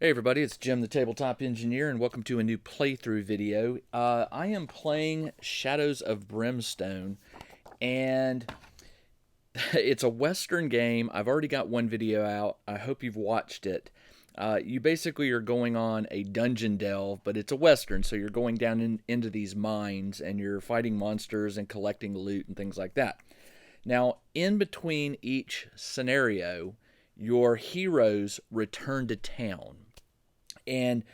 Hey everybody, it's Jim the Tabletop Engineer and welcome to a new playthrough video. I am playing Shadows of Brimstone and it's a Western game. I've already got one video out. I hope you've watched it. You basically are going on a dungeon delve, but it's a Western, so you're going down into these mines and you're fighting monsters and collecting loot and things like that. Now, in between each scenario, your heroes return to town. And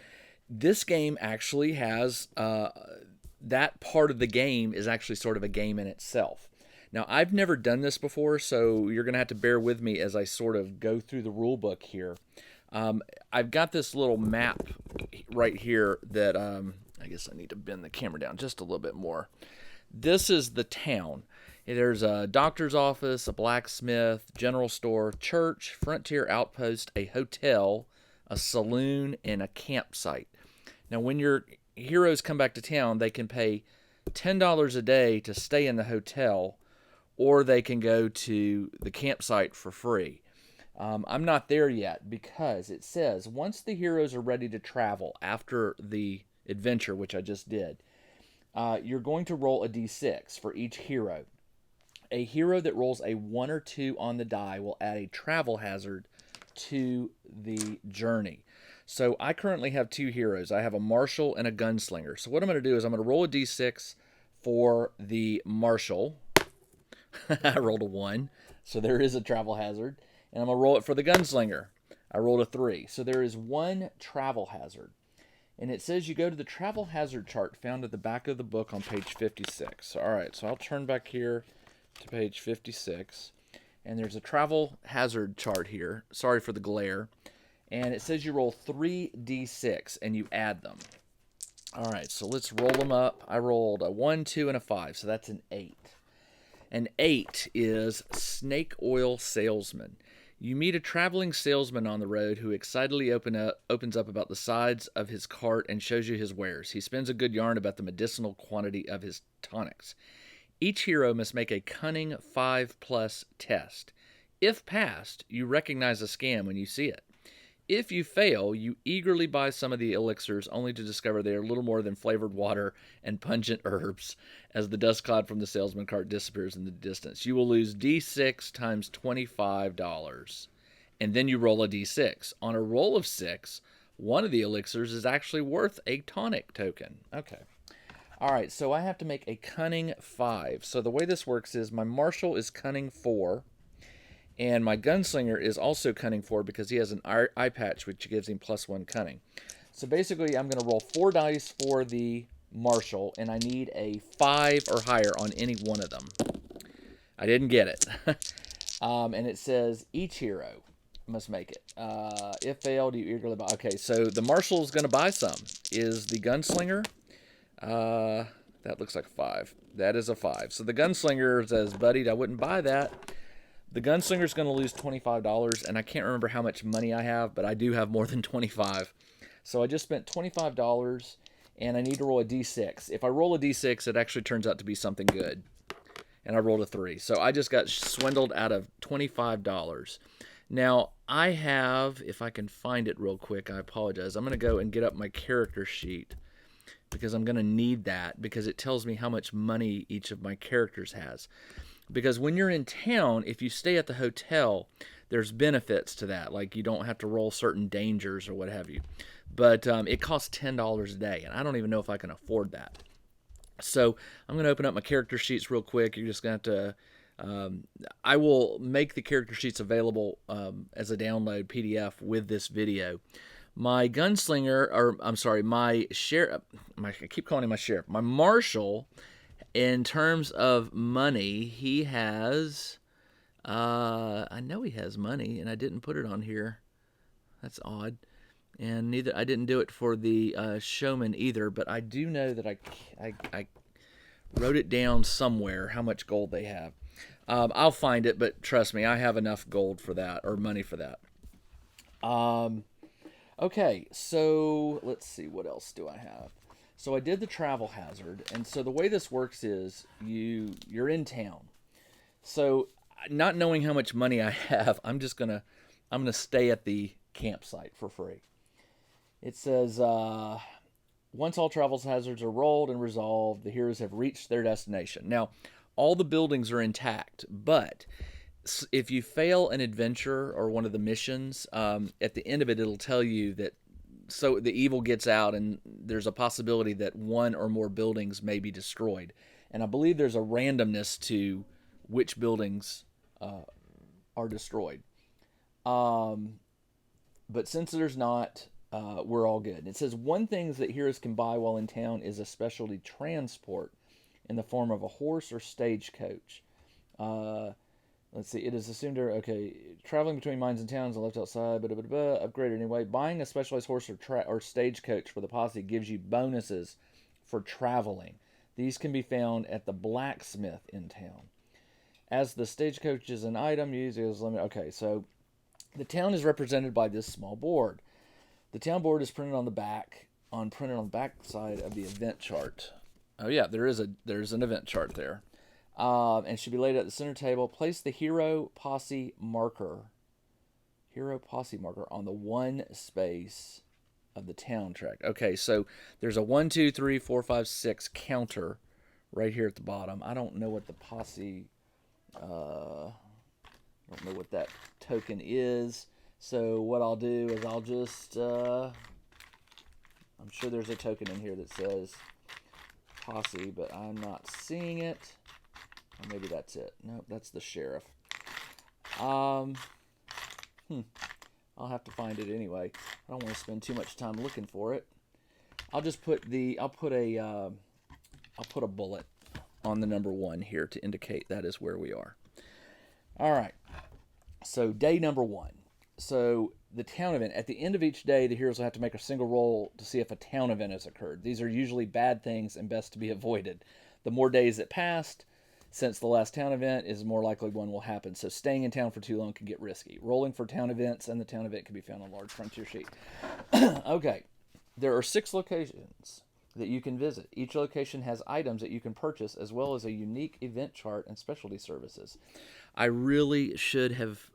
this game actually has that part of the game is actually sort of a game in itself. Now, I've never done this before, so you're going to have to bear with me as I sort of go through the rule book here. I've got this little map right here that I guess I need to bend the camera down just a little bit more. This is the town. There's a doctor's office, a blacksmith, general store, church, frontier outpost, a hotel, a saloon, and a campsite. Now, when your heroes come back to town, they can pay $10 a day to stay in the hotel, or they can go to the campsite for free. I'm not there yet because it says once the heroes are ready to travel after the adventure, which I just did, you're going to roll a d6 for each hero. A hero that rolls a 1 or 2 on the die will add a travel hazard to the journey. So I currently have 2 heroes. I have a marshal and a gunslinger. So what I'm going to do is I'm going to roll a d6 for the marshal. I rolled a 1, so there is a travel hazard. And I'm going to roll it for the gunslinger. I rolled a 3. So there is 1 travel hazard. And it says you go to the travel hazard chart found at the back of the book on page 56. All right, so I'll turn back here to page 56. And there's a travel hazard chart here. Sorry for the glare. And it says you roll 3d6 and you add them. All right, so let's roll them up. I rolled a 1, 2, and a 5, so that's an 8. An 8 is snake oil salesman. You meet a traveling salesman on the road who excitedly opens up about the sides of his cart and shows you his wares. He spins a good yarn about the medicinal quantity of his tonics. Each hero must make a cunning 5+ test. If passed, you recognize a scam when you see it. If you fail, you eagerly buy some of the elixirs only to discover they are little more than flavored water and pungent herbs as the dust cloud from the salesman cart disappears in the distance. You will lose D6 times $25. And then you roll a D6. On a roll of 6, one of the elixirs is actually worth a tonic token. Okay. All right, so I have to make a cunning 5. So the way this works is my marshal is cunning 4, and my gunslinger is also cunning 4 because he has an eye patch, which gives him +1 cunning. So basically, I'm going to roll 4 dice for the marshal, and I need a 5 or higher on any one of them. I didn't get it. And it says each hero must make it. If failed, you eagerly buy. Okay, so the marshal is going to buy some. Is the gunslinger? That looks like a 5. That is a 5. So the gunslinger says, buddy, I wouldn't buy that. The gunslinger's going to lose $25, and I can't remember how much money I have, but I do have more than 25. So I just spent $25, and I need to roll a d6. If I roll a d6, it actually turns out to be something good. And I rolled a 3. So I just got swindled out of $25. Now, I have, if I can find it real quick, I apologize. I'm going to go and get up my character sheet, because I'm going to need that because it tells me how much money each of my characters has. Because when you're in town, if you stay at the hotel, there's benefits to that. Like you don't have to roll certain dangers or what have you. But it costs $10 a day, and I don't even know if I can afford that. So I'm going to open up my character sheets real quick. You're just going to have to... I will make the character sheets available as a download PDF with this video. My gunslinger, or I'm sorry, my sheriff, I keep calling him my sheriff. My marshal, in terms of money, he has, I know he has money, and I didn't put it on here. That's odd. And neither I didn't do it for the showman either, but I do know that I wrote it down somewhere, how much gold they have. I'll find it, but trust me, I have enough gold for that, or money for that. Okay, so let's see, what else do I have? So I did the travel hazard, and so the way this works is you're in town. So not knowing how much money I have, I'm gonna stay at the campsite for free. It says, once all travel hazards are rolled and resolved, the heroes have reached their destination. Now, all the buildings are intact, but if you fail an adventure or one of the missions, at the end of it, it'll tell you that so the evil gets out, and there's a possibility that one or more buildings may be destroyed. And I believe there's a randomness to which buildings are destroyed. But since there's not, we're all good. It says one thing that heroes can buy while in town is a specialty transport in the form of a horse or stagecoach. Let's see. It is assumed okay. Traveling between mines and towns and left outside, upgraded anyway. Buying a specialized horse or stagecoach for the posse gives you bonuses for traveling. These can be found at the blacksmith in town. As the stagecoach is an item used as limited. Okay, so the town is represented by this small board. The town board is printed on the back side of the event chart. Oh yeah, there's an event chart there. And should be laid at the center table. Place the hero posse marker on the one space of the town track. Okay, so there's a 1, 2, 3, 4, 5, 6 counter right here at the bottom. I don't know what the posse, I don't know what that token is. So what I'll do is I'll just, I'm sure there's a token in here that says posse, but I'm not seeing it. Or maybe that's it. Nope, that's the sheriff. I'll have to find it anyway. I don't want to spend too much time looking for it. I'll just put a bullet on the number 1 here to indicate that is where we are. All right. So day number 1. So the town event. At the end of each day, the heroes will have to make a single roll to see if a town event has occurred. These are usually bad things and best to be avoided. The more days that passed since the last town event is more likely one will happen. So staying in town for too long can get risky. Rolling for town events and the town event can be found on a large frontier sheet. Okay. There are 6 locations that you can visit. Each location has items that you can purchase as well as a unique event chart and specialty services. I really should have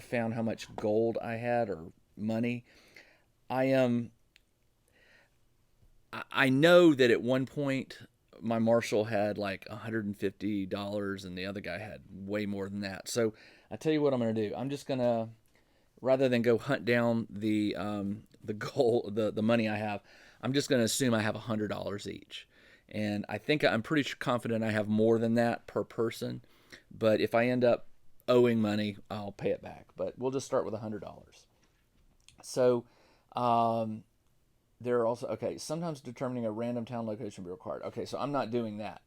found how much gold I had or money. I know that at one point my marshal had like $150 and the other guy had way more than that. So I tell you what I'm going to do. I'm just going to, rather than go hunt down the gold, the money I have, I'm just going to assume I have $100 each. And I'm pretty confident I have more than that per person. But if I end up owing money, I'll pay it back. But we'll just start with $100. So, there are also, okay, sometimes determining a random town location will be required. Okay, so I'm not doing that.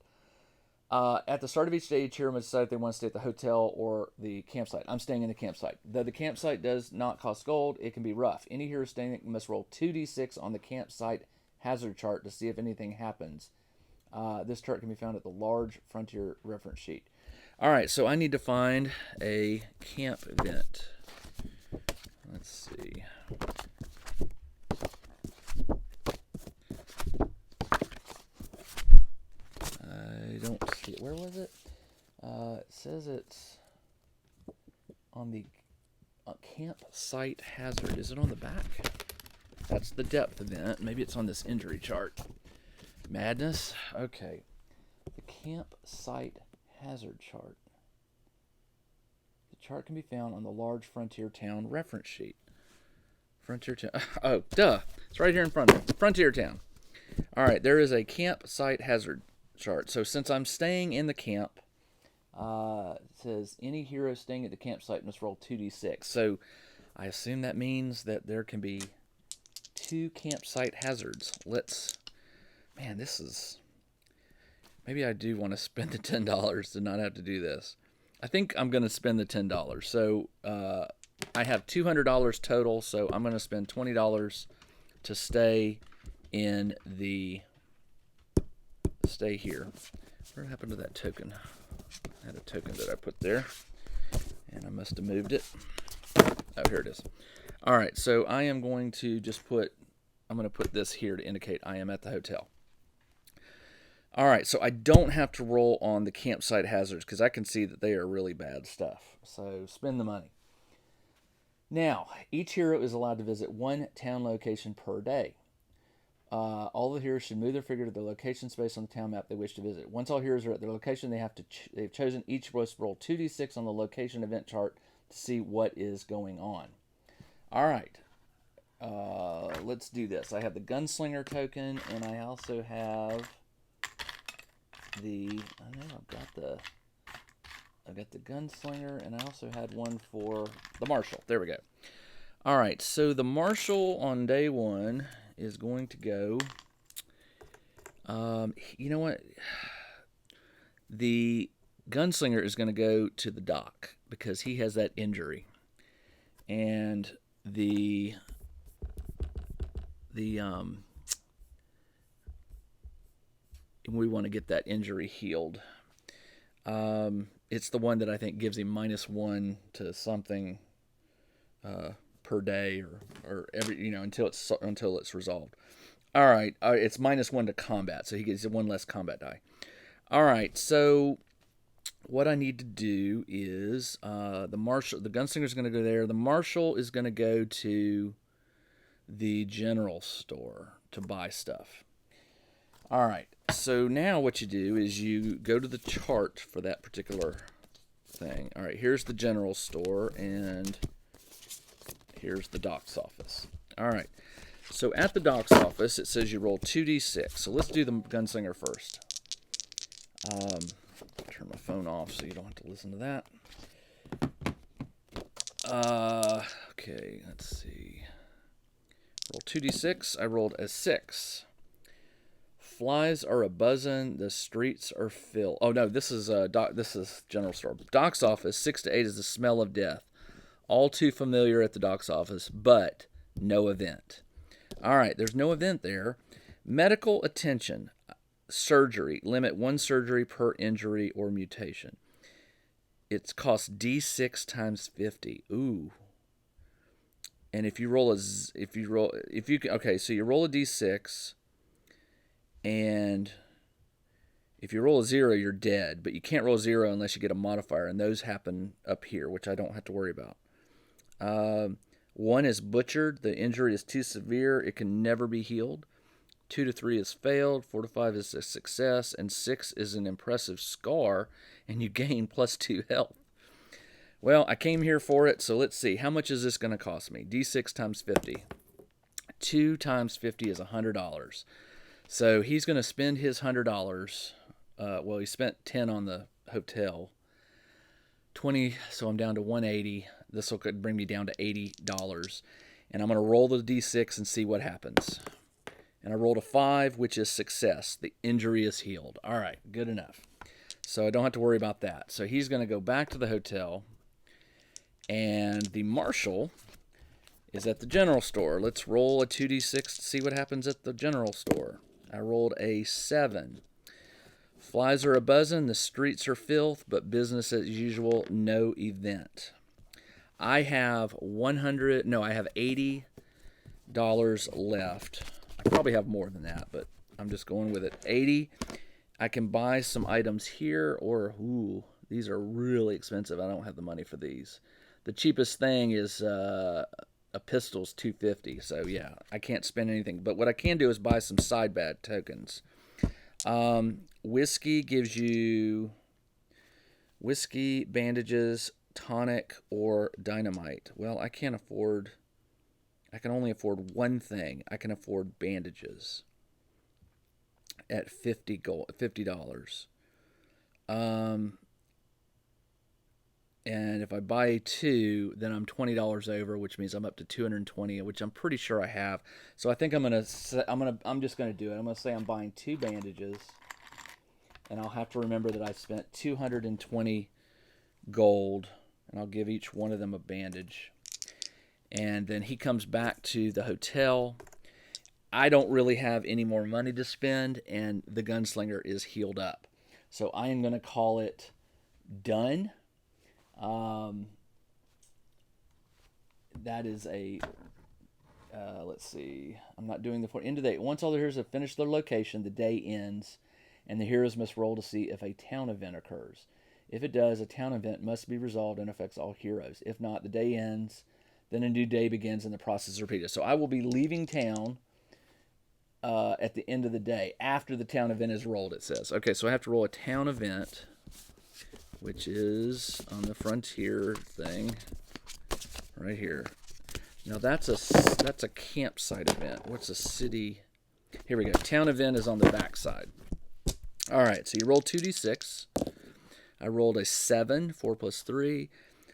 At the start of each day, each hero must decide if they want to stay at the hotel or the campsite. I'm staying in the campsite. Though the campsite does not cost gold, it can be rough. Any hero staying must roll 2d6 on the campsite hazard chart to see if anything happens. This chart can be found at the large frontier reference sheet. All right, so I need to find a camp event. Let's see. I don't see it. Where was it? It says it's on the campsite hazard. Is it on the back? That's the depth event. Maybe it's on this injury chart. Madness. Okay. The campsite hazard chart. The chart can be found on the large frontier town reference sheet. Frontier town. Oh, duh. It's right here in front of me. Frontier town. All right. There is a campsite hazard chart. So since I'm staying in the camp, it says any hero staying at the campsite must roll 2d6. So I assume that means that there can be 2 campsite hazards. Man, this is, maybe I do want to spend the $10 to not have to do this. I think I'm going to spend the $10. So I have $200 total, so I'm going to spend $20 to stay here. What happened to that token? I had a token that I put there, and I must have moved it. Oh, here it is. All right, so I am going to just put this here to indicate I am at the hotel. All right, so I don't have to roll on the campsite hazards because I can see that they are really bad stuff. So spend the money. Now, each hero is allowed to visit one town location per day. All the heroes should move their figure to the location space on the town map they wish to visit. Once all heroes are at their location, they've chosen each must roll 2d6 on the location event chart to see what is going on. All right, let's do this. I have the Gunslinger token, and I also have the. I know I've got the Gunslinger, and I also had one for the Marshal. There we go. All right, so the Marshal on day one is going to go. You know what? The Gunslinger is going to go to the dock because he has that injury, and we want to get that injury healed. It's the one that I think gives him -1 to something per day or every until it's resolved. All right, it's -1 to combat, so he gets one less combat die. All right, so what I need to do is the Gunslinger is going to go there. The Marshal is going to go to the general store to buy stuff. All right, so now what you do is you go to the chart for that particular thing. All right, here's the general store, and here's the doc's office. All right, so at the doc's office, it says you roll 2d6. So let's do the Gunslinger first. Turn my phone off so you don't have to listen to that. Okay, let's see. Roll 2d6. I rolled a 6. Flies are a buzzing. The streets are filled. Oh no, this is general store. Doc's office. 6 to 8 is the smell of death. All too familiar at the doc's office, but no event. All right, there's no event there. Medical attention. Surgery. Limit 1 surgery per injury or mutation. It's cost D6 times 50. Ooh. And so you roll a D6, and if you roll a 0, you're dead, but you can't roll 0 unless you get a modifier, and those happen up here, which I don't have to worry about. 1 is butchered. The injury is too severe. It can never be healed. 2 to 3 is failed. 4 to 5 is a success, and 6 is an impressive scar, and you gain +2 health. Well, I came here for it, so let's see. How much is this going to cost me? D6 times 50. 2 times 50 is $100. So he's going to spend his $100. Well, he spent 10 on the hotel. 20, so I'm down to 180. This will bring me down to $80. And I'm going to roll the D6 and see what happens. And I rolled a 5, which is success. The injury is healed. All right, good enough. So I don't have to worry about that. So he's going to go back to the hotel. And the Marshal is at the general store. Let's roll a 2d6 to see what happens at the general store. I rolled a 7. Flies are a-buzzing, the streets are filth, but business as usual, no event. I have $80 left. I probably have more than that, but I'm just going with it. 80. I can buy some items here, or, these are really expensive. I don't have the money for these. The cheapest thing is a pistol's $250, so yeah, I can't spend anything. But what I can do is buy some side bat tokens. Whiskey gives you whiskey, bandages, tonic, or dynamite. Well, I can only afford one thing. I can afford bandages at $50. And if I buy 2, then I'm $20 over, which means I'm up to 220, which I'm pretty sure I have. So I think I'm just gonna do it. I'm gonna say I'm buying 2 bandages, and I'll have to remember that I spent 220 gold, and I'll give each one of them a bandage. And then he comes back to the hotel. I don't really have any more money to spend, and the Gunslinger is healed up. So I am gonna call it done. That is let's see. I'm not doing the end of the day. Once all the heroes have finished their location, the day ends, and the heroes must roll to see if a town event occurs. If it does, a town event must be resolved and affects all heroes. If not, the day ends. Then a new day begins and the process is repeated. So I will be leaving town at the end of the day, after the town event is rolled, it says. Okay, so I have to roll a town event, which is on the frontier thing right here. Now that's a campsite event. What's a city? Here we go. Town event is on the back side. All right, so you roll 2d6. I rolled a 7, 4 plus 3.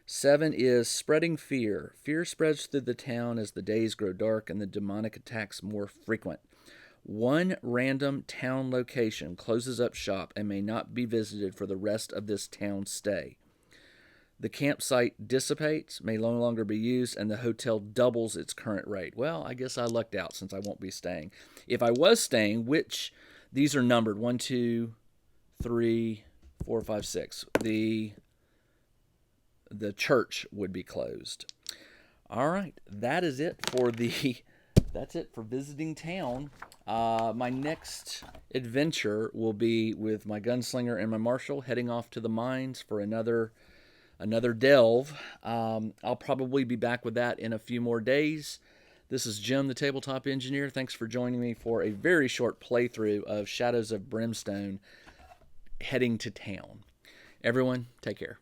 7 is spreading fear. Fear spreads through the town as the days grow dark and the demonic attacks more frequent. One random town location closes up shop and may not be visited for the rest of this town stay. The campsite dissipates, may no longer be used, and the hotel doubles its current rate. Well, I guess I lucked out since I won't be staying. If I was staying, which these are numbered 1, 2, 3, 4, 5, 6. The church would be closed. All right, that is it for that's it for visiting town. My next adventure will be with my gunslinger and my marshal heading off to the mines for another delve. I'll probably be back with that in a few more days. This is Jim, the tabletop engineer. Thanks for joining me for a very short playthrough of Shadows of Brimstone heading to town. Everyone, take care.